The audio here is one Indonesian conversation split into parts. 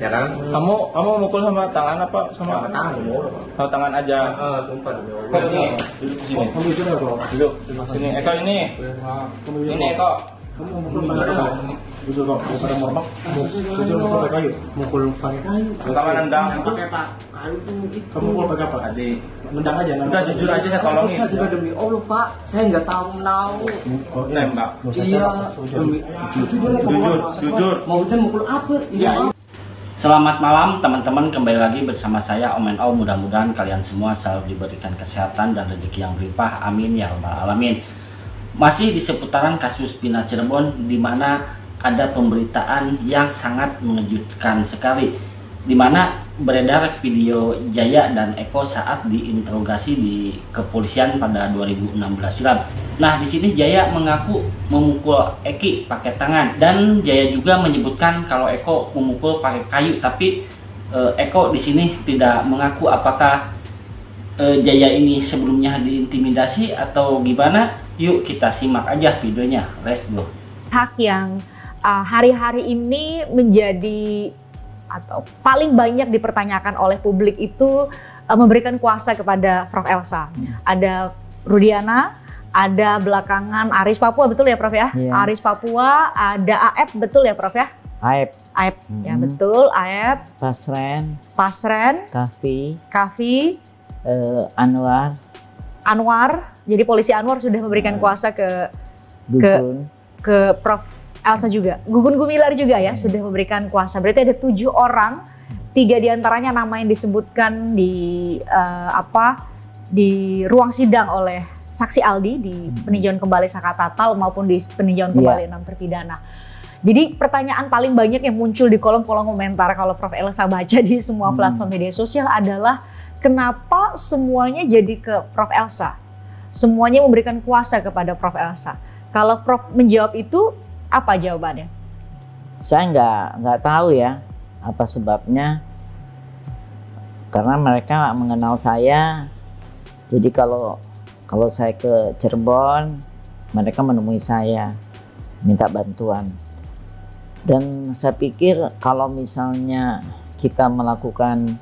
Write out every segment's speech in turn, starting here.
ya kan? Kamu mukul sama tangan apa sama Tangan demi Allah, Pak. sama tangan aja? Sumpah demi Allah. Eko ini duduk di sini. Kamu jujur atau? Duduk sini. Eko ini. Kamu jujur. Ini Eko. Kamu mukul pakai kayu. Jujur kok, bukan mormak. Jujur mukul pakai kayu. Mukul pakai kayu. Pertama nendang. Pakai Pak. Kayu tuh. Kamu mukul pakai apa? Adik. Nendang aja. Udah jujur aja saya tolongin. Saya juga demi Allah, Pak. Saya nggak tahu menau. Nembak. Iya. Demi Jujur ya, Jujur. mau hujan mukul apa? Iya. Selamat malam teman-teman, kembali lagi bersama saya Om NO. Mudah-mudahan kalian semua selalu diberikan kesehatan dan rezeki yang berlimpah, amin ya rabbal alamin. Masih di seputaran kasus Pina Cirebon, di mana ada pemberitaan yang sangat mengejutkan sekali, di mana beredar video Jaya dan Eko saat diinterogasi di kepolisian pada 2016 silam. Nah, di sini Jaya mengaku memukul Eki pakai tangan, dan Jaya juga menyebutkan kalau Eko memukul pakai kayu, tapi Eko di sini tidak mengaku apakah Jaya ini sebelumnya diintimidasi atau gimana. Yuk kita simak aja videonya, let's go. Hak yang hari-hari ini menjadi atau paling banyak dipertanyakan oleh publik itu memberikan kuasa kepada Prof Elsa. Ada Rudiana, ada belakangan Aris Papua, betul ya Prof ya? Iya. Aris Papua, ada Aep, betul ya Prof ya? Aep, Aep, ya betul, Aep, Pasren, Kavi, Anwar, jadi polisi Anwar sudah memberikan kuasa ke Gugun, Prof Elsa juga. Gugun Gumilar juga ya sudah memberikan kuasa. Berarti ada 7 orang, 3 diantaranya nama yang disebutkan di di ruang sidang oleh saksi Aldi di peninjauan kembali Saka Tatal maupun di peninjauan kembali 6 terpidana. Jadi pertanyaan paling banyak yang muncul di kolom-kolom komentar kalau Prof Elsa baca di semua platform media sosial adalah kenapa semuanya jadi ke Prof Elsa? Semuanya memberikan kuasa kepada Prof Elsa. Kalau Prof menjawab itu, apa jawabannya? Saya nggak tahu ya apa sebabnya, karena mereka mengenal saya. Jadi kalau saya ke Cirebon, mereka menemui saya, minta bantuan. Dan saya pikir kalau misalnya kita melakukan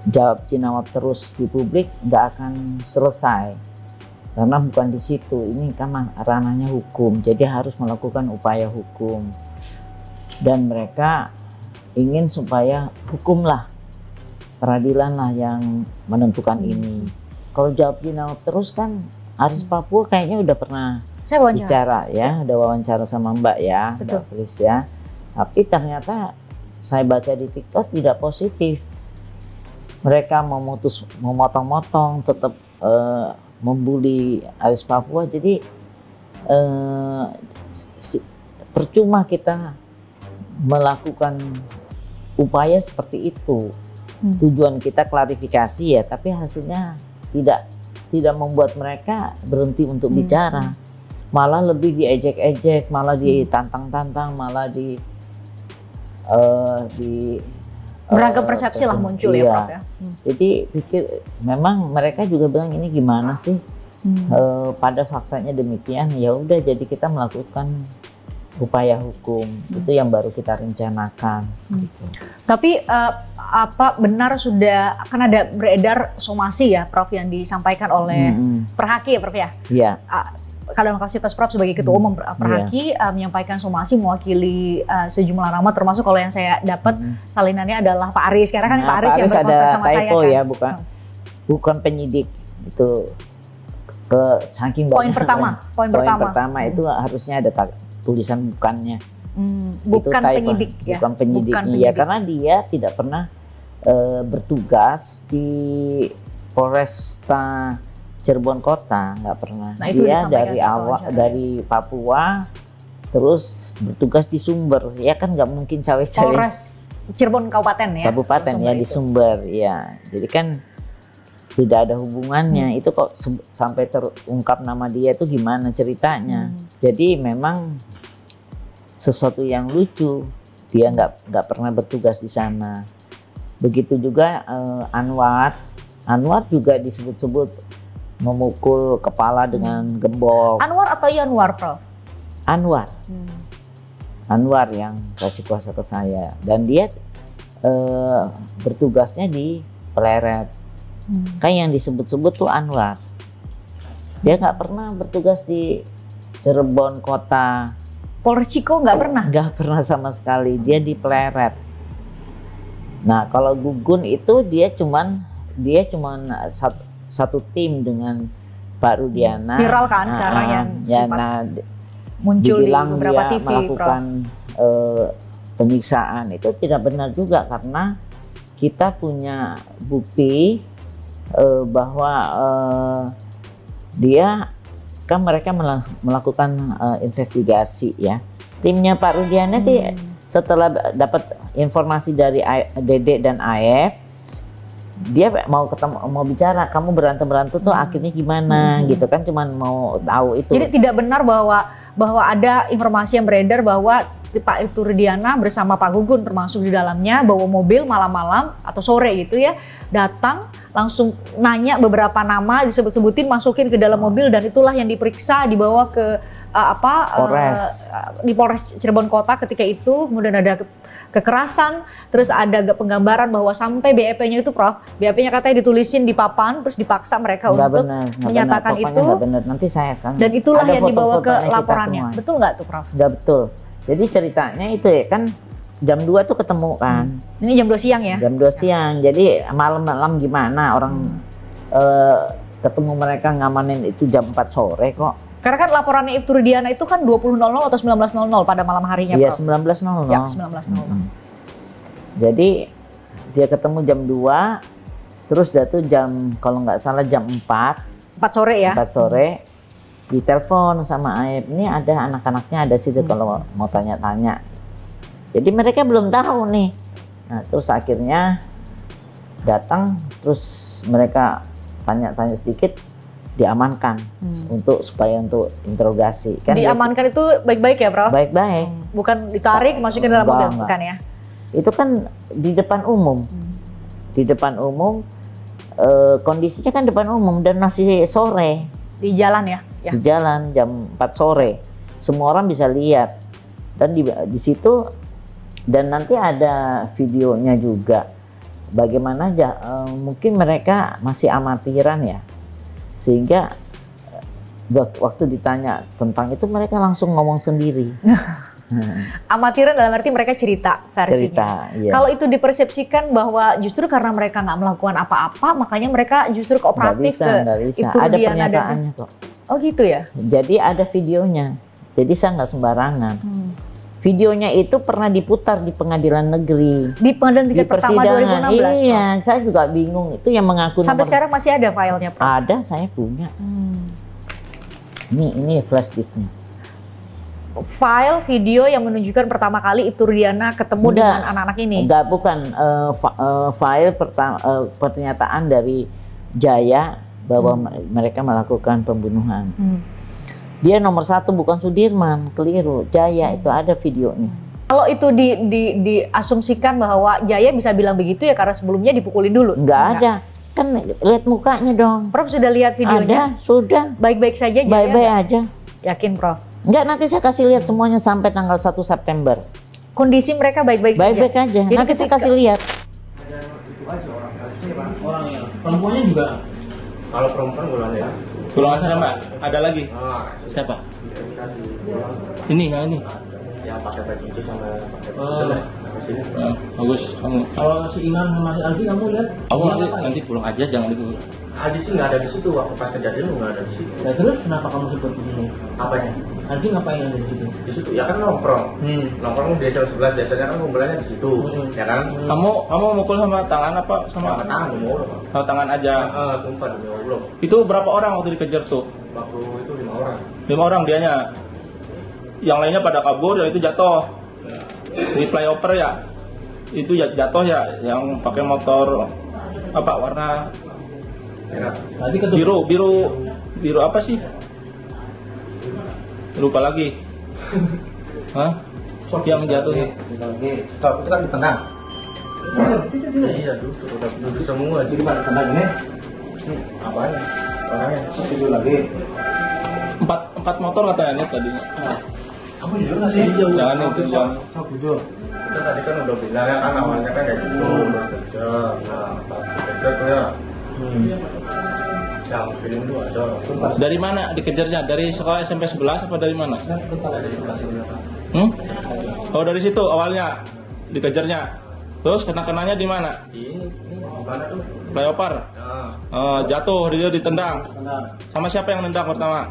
jawab jinawab terus di publik, nggak akan selesai. Karena bukan di situ, ini kan ranahnya hukum, jadi harus melakukan upaya hukum. Dan mereka ingin supaya hukumlah, peradilan lah yang menentukan ini. Kalau jawab jinawab terus kan, Aris Papua kayaknya udah pernah bicara ya, udah wawancara sama Mbak ya, Betul. Mbak Fris ya. Tapi ternyata saya baca di TikTok tidak positif. Mereka memotong-motong, tetap membuli Aris Papua. Jadi percuma kita melakukan upaya seperti itu. Tujuan kita klarifikasi ya, tapi hasilnya tidak membuat mereka berhenti untuk bicara. Malah lebih diejek-ejek, malah ditantang-tantang, malah beragam persepsi lah muncul ya Prof ya. Jadi pikir memang mereka juga bilang ini gimana sih? Pada faktanya demikian, ya udah jadi kita melakukan upaya hukum. Itu yang baru kita rencanakan. Gitu. Tapi apa benar sudah kan ada beredar somasi ya Prof yang disampaikan oleh Perhaki ya Prof ya? Iya. Kalau kapasitas Prof sebagai Ketua Umum Perhaki menyampaikan somasi mewakili sejumlah nama, termasuk kalau yang saya dapat salinannya adalah Pak Aris. Karena kan Pak Aris yang berkontak sama saya kan. Ya, bukan penyidik itu. Saking Poin banyak. Poin pertama itu harusnya ada tulisan bukannya. Bukan penyidik ya. Bukan penyidiknya ya, karena dia tidak pernah bertugas di Polresta Cirebon Kota, nggak pernah. Nah, itu dia dari Papua, terus bertugas di Sumber. Ya kan nggak mungkin cawe-cawe. Polres Cirebon Kabupaten ya. Kabupaten ya di Sumber ya. Jadi kan tidak ada hubungannya. Itu kok sampai terungkap nama dia itu gimana ceritanya? Jadi memang sesuatu yang lucu. Dia nggak pernah bertugas di sana. Begitu juga Anwar juga disebut-sebut memukul kepala dengan gembok. Anwar atau Yanwar Prof? Anwar yang kasih kuasa ke saya, dan dia bertugasnya di Pleret. Kan yang disebut-sebut tuh Anwar. Dia nggak pernah bertugas di Cirebon kota. Polres Ciko nggak pernah? Nggak pernah sama sekali. Dia di Pleret. Nah kalau Gugun itu dia cuman satu tim dengan Pak Rudiana. Viral kan sekarang yang sempat muncul di beberapa TV. Melakukan penyiksaan itu tidak benar juga, karena kita punya bukti bahwa dia kan mereka melakukan investigasi ya. Timnya Pak Rudiana setelah dapat informasi dari Dede dan Aep, dia mau bicara, kamu berantem tuh akhirnya gimana gitu kan, cuman mau tahu itu. Jadi tidak benar bahwa ada informasi yang beredar bahwa Pak Rudiana bersama Pak Gugun termasuk di dalamnya bawa mobil malam-malam atau sore gitu ya, datang langsung nanya beberapa nama, disebut-sebutin, masukin ke dalam mobil, dan itulah yang diperiksa, dibawa ke di Polres Cirebon Kota ketika itu. Kemudian ada kekerasan, terus ada penggambaran bahwa sampai BEP-nya itu, Prof, BEP-nya katanya ditulisin di papan, terus dipaksa mereka untuk menyatakan itu. Nggak benar. Nanti saya akan. Dan itulah yang dibawa ke laporannya. Betul nggak tuh, Prof? Nggak betul. Jadi ceritanya itu ya kan jam 2 tuh ketemu kan. Ini jam 2 siang ya? Jam 2 siang. Jadi malam-malam gimana orang ketemu mereka ngamanin itu jam 4 sore kok. Karena kan laporannya Ibtu Rudiana itu kan 20.00 atau 19.00 pada malam harinya, Prof? Iya, 19.00. Ya, 19.00. Jadi dia ketemu jam 2, terus jatuh jam, kalau nggak salah jam 4 sore ya? 4 sore, ditelepon sama Aep, ini ada anak-anaknya ada situ kalau mau tanya-tanya. Jadi mereka belum tahu nih. Nah terus akhirnya datang, terus mereka tanya-tanya sedikit, diamankan supaya untuk interogasi. Kan diamankan itu baik-baik ya, Prof? Baik-baik. Bukan ditarik, masukin dalam mobil, bukan ya? Itu kan di depan umum. Di depan umum, kondisinya kan depan umum dan masih sore. Di jalan ya? Di jalan jam 4 sore. Semua orang bisa lihat. Dan di situ, dan nanti ada videonya juga. Bagaimana mungkin mereka masih amatiran ya. Sehingga waktu ditanya tentang itu mereka langsung ngomong sendiri. Amatiran dalam arti mereka cerita versinya. Iya. Kalau itu dipersepsikan bahwa justru karena mereka nggak melakukan apa-apa, makanya mereka justru kooperatif nggak bisa. Ada pernyataannya kok. Oh gitu ya? Jadi ada videonya. Jadi saya nggak sembarangan. Videonya itu pernah diputar di pengadilan negeri. Di pengadilan tingkat pertama 2016. Iya, saya juga bingung. Itu yang mengaku sampai sekarang masih ada filenya, Prof? Ada, saya punya. Ini flash disknya. File video yang menunjukkan pertama kali Ibtu Rudiana ketemu dengan anak-anak ini? Enggak, bukan. File pernyataan dari Jaya bahwa mereka melakukan pembunuhan. Dia nomor 1 bukan Sudirman, keliru. Jaya itu ada videonya. Kalau itu diasumsikan bahwa Jaya bisa bilang begitu ya karena sebelumnya dipukulin dulu? Enggak ada. Kan lihat mukanya dong. Prof sudah lihat videonya? Ada, sudah. Baik-baik saja Jaya? Baik-baik aja. Yakin, Prof? Enggak, nanti saya kasih lihat semuanya sampai tanggal 1 September. Kondisi mereka baik-baik saja? Baik-baik aja. Jadi nanti saya kasih lihat. Orangnya. Perempuannya juga. Kalau perempuan golongan sana, Mbak. Ada lagi. Siapa? Ini, yang ini. Yang pakai baju itu sama bagus. Kamu. Kalau si Iman sama si Aldi kamu lihat? Kamu nanti pulang aja, jangan dulu. Aldi sih nggak ada di situ, waktu pas kejadian lu nggak ada di situ. Nah terus kenapa kamu sebut di sini? Apanya? Aldi ngapain ada di situ? Di situ ya kan nongkrong. Nongkrong di desa sebelah, biasanya kan ngumpulannya di situ, ya kan? Kamu mukul sama tangan apa sama tangan? Sama tangan aja. Sumpah demi Allah. Itu berapa orang waktu dikejar tuh? Waktu itu 5 orang. 5 orang dianya. Yang lainnya pada kabur, ya itu jatuh. Di flyover ya. Itu jatuh ya, yang pakai motor apa warna biru apa sih? Lupa lagi. Hah? Yang jatuh nih. Itu kan ditendang. Iya, duduk semua. Jadi pada tendang ini. Apanya? Orangnya satu lagi. 4 motor katanya tadi. Kamu jujur nggak sih? Jangan itu jangan. Kita tadi kan udah bilang ya kan awalnya kan kayak gitu, kerja, tuh ya. Yang film itu ada. Dari mana dikejarnya? Dari sekolah SMP 11 apa dari mana? Oh dari situ awalnya dikejarnya. Terus kena-kenanya di mana? Ini mana tuh? Flyover. Jatuh dia ditendang. Sama siapa yang nendang pertama?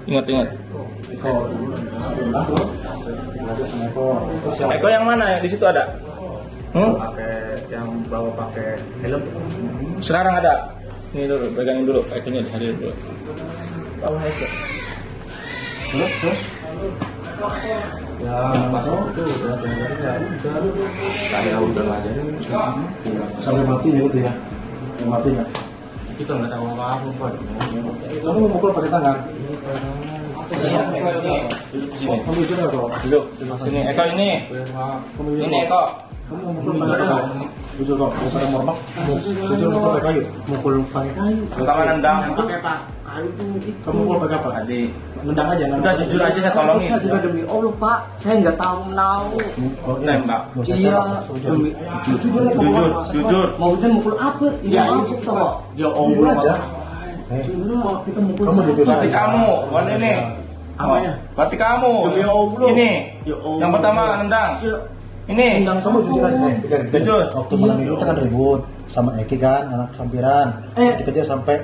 Ingat. Eko yang mana ya? Di situ ada? Pakai yang bawa pakai helm. Sekarang ada. Ini dulu, pegangin dulu, Ekonya dihadirin dulu. Tahu Eko. Terus. Ya masuk itu udah saya udah ngajarin Sampai mati ya itu ya? Matinya. kita nggak tahu apa-apa Pak. Kamu memukul pakai tangan? Iya, Duduk di sini. Kamu jujur atau? duduk Sini, Eko ini. Ini Eko. Kamu memukul pakai tangan? Jujur kok, bukan mormak. Jujur mukul pakai kayu. Mukul pakai kayu. pertama nendang pakai pak kayu tuh Kamu mukul pakai apa? tadi Nendang aja. udah jujur aja saya tolongin saya juga demi Allah pak saya nggak tahu nembak iya demi jujur maunya mukul apa ini apa toh dia obrol aja kita mukul Kamu jujur berarti aja. kamu bukan ini Apanya? berarti kamu Demi Allah. ini Ya Allah. yang pertama nendang ini Nendang Kamu jujur aja. Jujur. Waktu malam itu kan ribut sama Eki kan, anak sampiran. Dikejar sampai